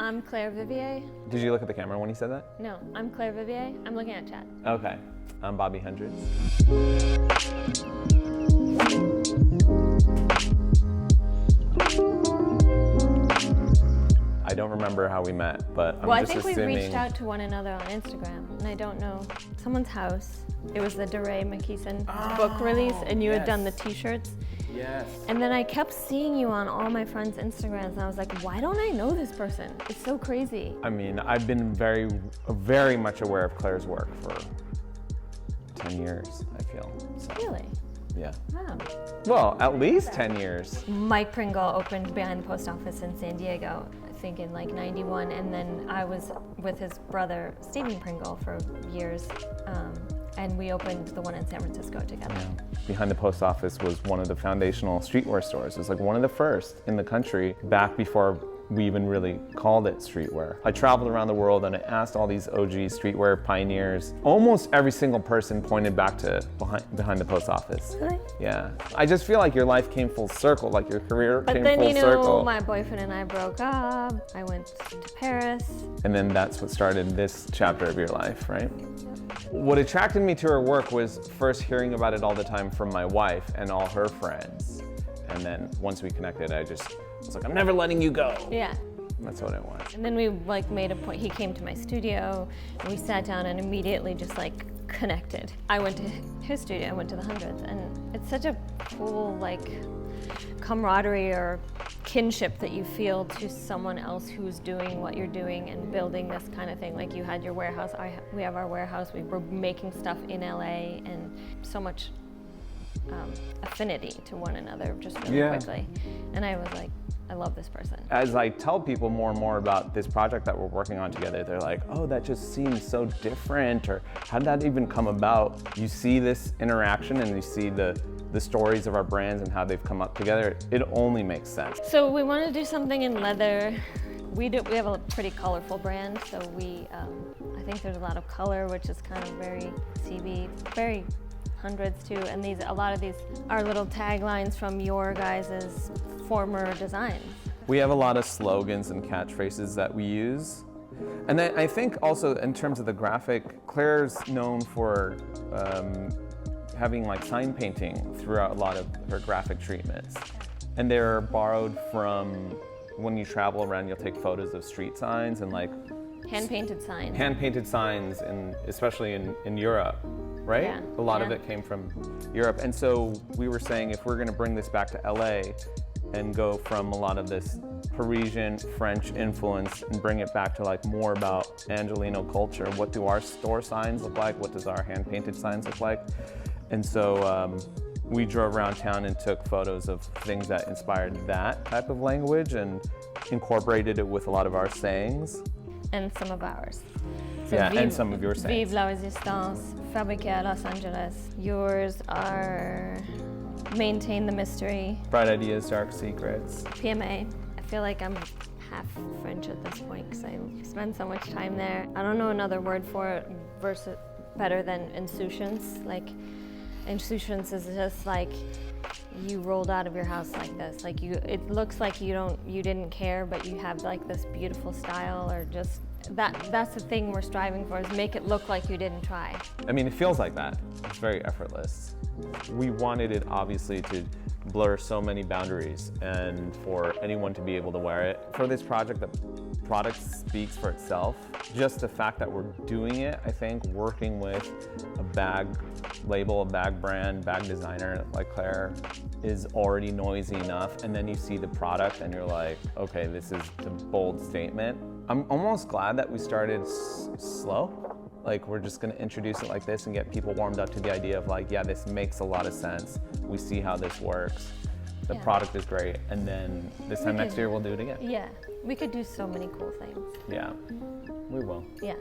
I'm Clare Vivier. Did you look at the camera when you said that? No, I'm Clare Vivier. I'm looking at chat. Okay. I'm Bobby Hundreds. I don't remember how we met, but I'm just assuming... Well, I think we reached out to one another on Instagram, and I don't know, someone's house. It was the DeRay McKeeson book release, and you had done the t-shirts. Yes. And then I kept seeing you on all my friends' Instagrams, and I was like, why don't I know this person? It's so crazy. I mean, I've been very much aware of Claire's work for 10 years, I feel. So. Really? Yeah. Wow. Well, at least 10 years. Mike Pringle opened Behind the Post Office in San Diego, I think in like '91, and then I was with his brother, Stephen Pringle, for years. And we opened the one in San Francisco together. Yeah. Behind the Post Office was one of the foundational streetwear stores. It was like one of the first in the country back before we even really called it streetwear. I traveled around the world and I asked all these OG streetwear pioneers. Almost every single person pointed back to behind the Post Office. Really? Yeah. I just feel like your life came full circle, like your career came full circle. But then, you know, my boyfriend and I broke up. I went to Paris. And then that's what started this chapter of your life, right? What attracted me to her work was first hearing about it all the time from my wife and all her friends. And then once we connected, I was like, I'm never letting you go. Yeah. That's what it was. And then we like made a point, he came to my studio and we sat down and immediately just like connected. I went to his studio, I went to the Hundreds, and it's such a cool like camaraderie or kinship that you feel to someone else who's doing what you're doing and building this kind of thing. Like you had your warehouse, we have our warehouse, we were making stuff in LA, and so much affinity to one another just really quickly. And I was like, I love this person. As I tell people more and more about this project that we're working on together, they're like, oh, that just seems so different, or how did that even come about? You see this interaction and you see the stories of our brands and how they've come up together. It only makes sense. So we want to do something in leather. We have a pretty colorful brand, so I think there's a lot of color, which is kind of very CB, very Hundreds too, and a lot of these are little taglines from your guys' former designs. We have a lot of slogans and catchphrases that we use. And then I think also in terms of the graphic, Claire's known for having like sign painting throughout a lot of her graphic treatments. And they're borrowed from when you travel around, you'll take photos of street signs and like hand-painted signs. Hand-painted signs, especially in Europe, right? Yeah. A lot of it came from Europe. And so we were saying if we're gonna bring this back to LA and go from a lot of this Parisian, French influence and bring it back to like more about Angelino culture, what do our store signs look like? What does our hand-painted signs look like? And so we drove around town and took photos of things that inspired that type of language and incorporated it with a lot of our sayings. And some of ours. So and some of your sayings. Vive la résistance, fabriqué à Los Angeles. Yours are maintain the mystery. Bright ideas, dark secrets. PMA. I feel like I'm half French at this point because I spend so much time there. I don't know another word for it versus better than insouciance. Like insouciance is just like you rolled out of your house like this. Like it looks like you didn't care, but you have like this beautiful style, or just that's the thing we're striving for, is make it look like you didn't try. I mean, it feels like that. It's very effortless. We wanted it obviously to blur so many boundaries and for anyone to be able to wear it. For this project, the product speaks for itself. Just the fact that we're doing it, I think, working with a bag label, a bag brand, bag designer like Claire is already noisy enough. And then you see the product and you're like, okay, this is the bold statement. I'm almost glad that we started slow. Like, we're just gonna introduce it like this and get people warmed up to the idea of like, yeah, this makes a lot of sense. We see how this works. The product is great. And then this time next year, we'll do it again. Yeah, we could do so many cool things. Yeah, we will. Yeah.